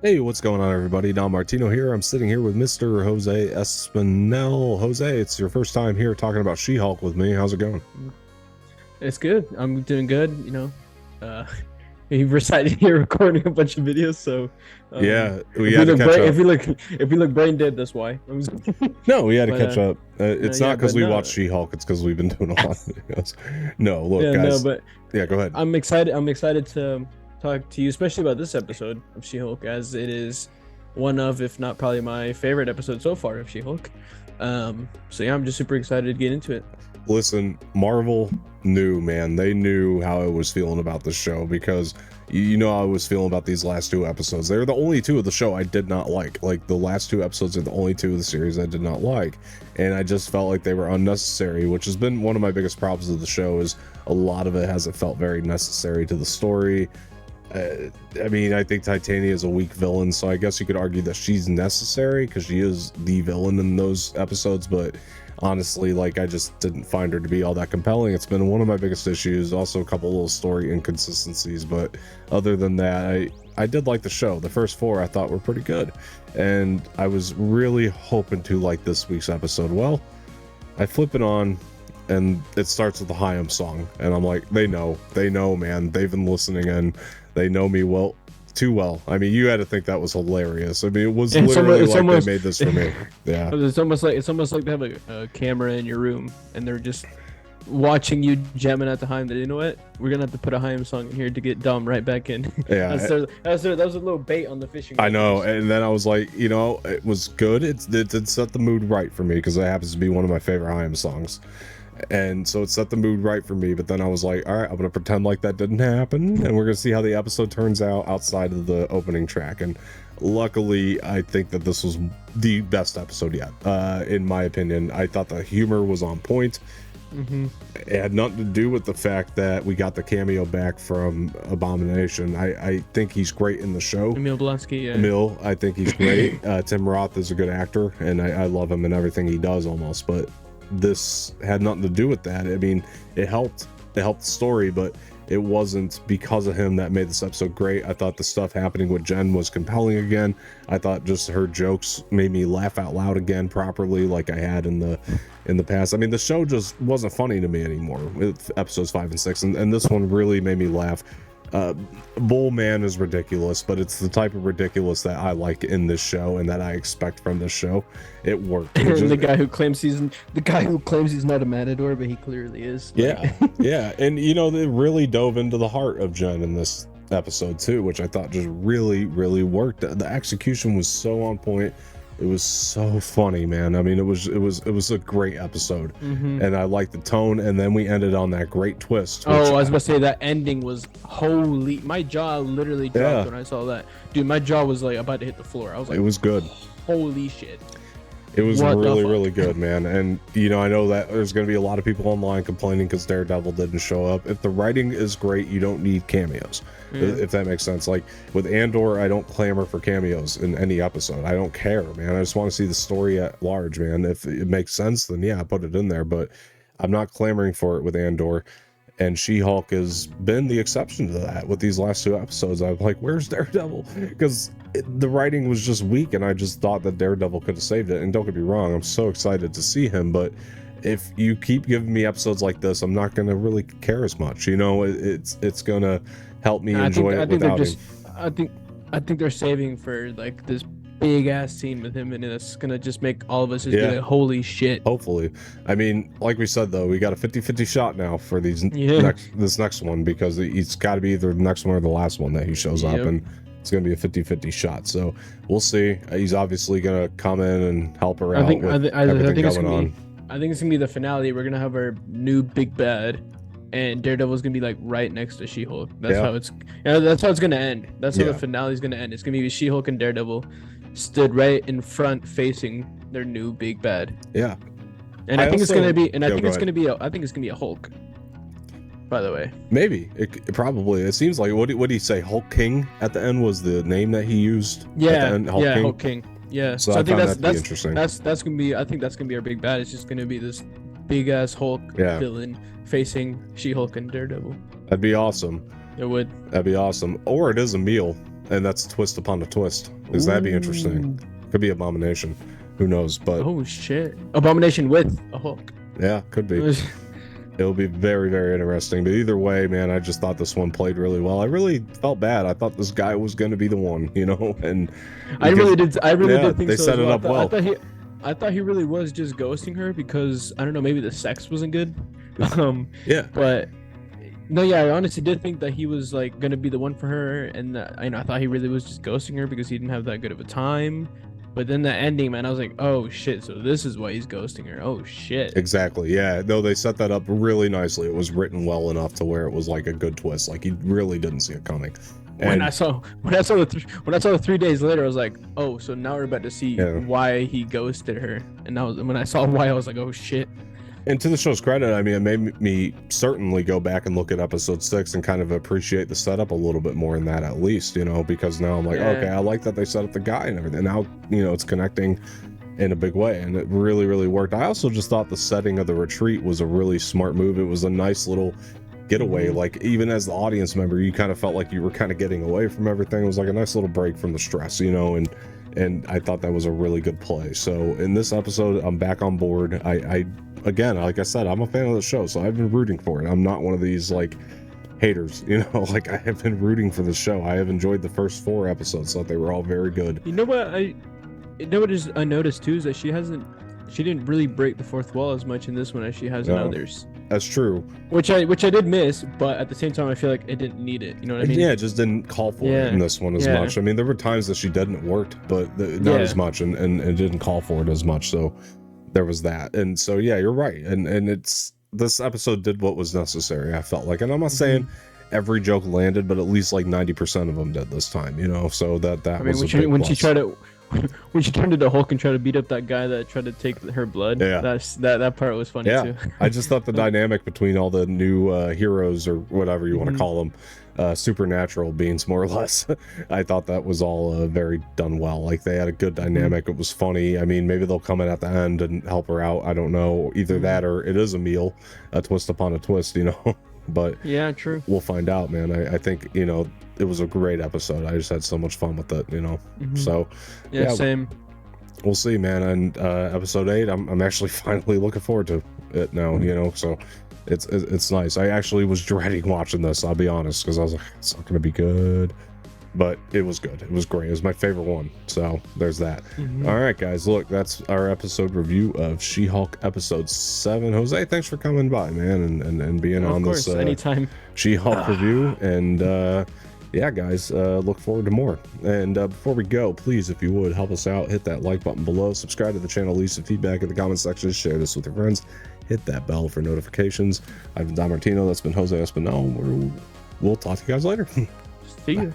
Hey, what's going on, everybody? Don Martino here. I'm sitting here with Mr. Jose Espinel. Jose, it's your first time here talking about She-Hulk with me. How's it going? It's good. I'm doing good. Uh, you recited you're recording a bunch of videos, so Yeah, we if we had to look catch brain, up. if we look brain dead, that's why. No, we had to But catch up. no, It's yeah, not because but we watched no, She-Hulk. It's because we've been doing a lot of videos. No, look, yeah, no, guys. but Yeah, go ahead. I'm excited. I'm excited to talk to you, especially about this episode of She-Hulk, as it is one of, if not probably my favorite episode so far of She-Hulk. So yeah, I'm just super excited to get into it. Listen, Marvel knew, man. They knew how I was feeling about this show because you know how I was feeling about these last two episodes. They're the only two of the show I did not like. Like the last two episodes are the only two of the series I did not like, and I just felt like they were unnecessary, which has been one of my biggest problems of the show. Is a lot of it hasn't felt very necessary to the story. I mean, I think Titania is a weak villain, so I guess you could argue that she's necessary because she is the villain in those episodes, but honestly, like, I just didn't find her to be all that compelling. It's been one of my biggest issues. Also a couple little story inconsistencies, but other than that, I did like the show. The first four I thought were pretty good, and I was really hoping to like this week's episode. Well, I flip it on and it starts with the Hyam song, and I'm like, they know, man. They've been listening and they know me well, too well. I mean, you had to think that was hilarious. I mean, it was It's almost, literally it's like they almost, made this for me. Yeah. it's almost like they have a camera in your room and they're just watching you jamming at the Haim. That, you know what, we're gonna have to put a Haim song in here to get Dom right back in. Yeah, That was a little bait on the fishing I line. know. And then I was like, you know, it was good. It set the mood right for me because it happens to be one of my favorite Hyam songs. And so it set the mood right for me. But then I was like, all right, I'm going to pretend like that didn't happen. And we're going to see how the episode turns out outside of the opening track. And luckily, I think that this was the best episode yet. In my opinion, I thought the humor was on point. Mm-hmm. It had nothing to do with the fact that we got the cameo back from Abomination. I think he's great in the show. Emil Blonsky, yeah. Emil, I think he's great. Tim Roth is a good actor, and I love him in everything he does almost. But this had nothing to do with that. I mean, it helped the story, but it wasn't because of him that made this episode great. I thought the stuff happening with Jen was compelling again. I thought just her jokes made me laugh out loud again properly, like I had in the past. I mean, the show just wasn't funny to me anymore with episodes 5 and 6, and this one really made me laugh. Bull Man is ridiculous, but it's the type of ridiculous that I like in this show and that I expect from this show. It worked. The guy who claims he's not a matador, but he clearly is. Yeah, yeah, and you know, they really dove into the heart of Jen in this episode too, which I thought just really worked. The execution was so on point. It was so funny, man. I mean, it was a great episode. Mm-hmm. And I liked the tone, and then we ended on that great twist. Oh, I was about to say that ending was holy. My jaw literally dropped when I saw that. Dude, my jaw was like about to hit the floor. I was like, it was good. Holy shit. It was What really good, man. And you know, I know that there's going to be a lot of people online complaining because Daredevil didn't show up. If the writing is great, you don't need cameos. If that makes sense. Like with Andor, I don't clamor for cameos in any episode. I don't care, man. I just want to see the story at large, man. If it makes sense, then yeah, put it in there. But I'm not clamoring for it with Andor. And She-Hulk has been the exception to that with these last two episodes. I'm like, where's Daredevil? Because the writing was just weak, and I just thought that Daredevil could have saved it. And don't get me wrong, I'm so excited to see him, but if you keep giving me episodes like this, I'm not going to really care as much. You know, it's going to help me enjoy it without him. I think they're saving for like this big ass scene with him, and it's gonna just make all of us just be like, holy shit. Hopefully. I mean, like we said though, we got a 50-50 shot now for these this next one, because it's got to be either the next one or the last one that he shows up, and it's gonna be a 50-50 shot. So we'll see. He's obviously gonna come in and help her out with everything going on. I think it's gonna be the finale. We're gonna have our new big bad, and Daredevil's gonna be like right next to She-Hulk. That's how it's gonna end. That's how the finale's gonna end. It's gonna be She-Hulk and Daredevil stood right in front facing their new big bad. Yeah. And I think it's gonna be a Hulk. By the way. Maybe. It probably. It seems like what did he say? Hulk King at the end was the name that he used? Yeah. At the end, Hulk King. Yeah. So I think that's interesting. That's gonna be, I think that's gonna be our big bad. It's just gonna be this big ass Hulk villain facing She-Hulk and Daredevil. That'd be awesome. It would. That'd be awesome. Or it is Emil. and that's a twist upon a twist. Because that'd be interesting. Could be Abomination. Who knows? But oh shit, Abomination with a Hulk. Yeah, could be. It'll be very, very interesting. But either way, man, I just thought this one played really well. I really felt bad. I thought this guy was going to be the one, you know, and I really did think they so set as it up well. I thought he really was just ghosting her because I don't know, maybe the sex wasn't good. Yeah. But no, yeah, I honestly did think that he was like gonna be the one for her, and I thought he really was just ghosting her because he didn't have that good of a time. But then the ending, man, I was like, oh shit, so this is why he's ghosting her. Oh shit. Exactly. Yeah. No, they set that up really nicely. It was written well enough to where it was like a good twist. Like he really didn't see it coming. And when I saw the 3 days later, I was like, oh, so now we're about to see why he ghosted her. And when I saw why, I was like, oh shit. And to the show's credit, I mean, it made me certainly go back and look at episode 6 and kind of appreciate the setup a little bit more in that, at least, you know, because now I'm like, okay, I like that they set up the guy and everything. Now, you know, it's connecting in a big way, and it really, really worked. I also just thought the setting of the retreat was a really smart move. It was a nice little getaway. Like, even as the audience member, you kind of felt like you were kind of getting away from everything. It was like a nice little break from the stress, you know, and I thought that was a really good play. So in this episode, I'm back on board. I again, like I said, I'm a fan of the show, so I've been rooting for it. I'm not one of these like haters, you know, like I have been rooting for the show. I have enjoyed the first 4 episodes. Thought they were all very good. You know what I noticed too is that she didn't really break the fourth wall as much in this one as she has in others. That's true. Which I did miss, but at the same time I feel like it didn't need it. You know what I mean? Yeah, it just didn't call for it in this one as much. I mean, there were times that she did and it worked, but not as much, and it didn't call for it as much. So there was that. And so yeah, you're right. And this episode did what was necessary, I felt like. And I'm not saying every joke landed, but at least like 90% of them did this time, you know. So that I mean, when she turned into Hulk and tried to beat up that guy that tried to take her blood, that part was funny too. I just thought the dynamic between all the new heroes, or whatever you want to call them, supernatural beings more or less, I thought that was all very done well. Like they had a good dynamic. It was funny. I mean, maybe they'll come in at the end and help her out, I don't know. Either that or it is a meal, a twist upon a twist, you know. But yeah, true, we'll find out, man. I think, you know, it was a great episode. I just had so much fun with it, you know. So yeah, same. We'll see, man. And episode 8, I'm actually finally looking forward to it now, you know. So it's nice. I actually was dreading watching this, I'll be honest, because I was like, it's not gonna be good, but it was good. It was great. It was my favorite one. So there's that. All right, guys, look, that's our episode review of She-Hulk episode 7. Jose, thanks for coming by, man, and being on this anytime She-Hulk review. And yeah, guys, look forward to more. And before we go, please, if you would, help us out, hit that like button below, subscribe to the channel, leave some feedback in the comment section, share this with your friends, hit that bell for notifications. I've been Martino. That's been Jose Espinel. We'll talk to you guys later. See you.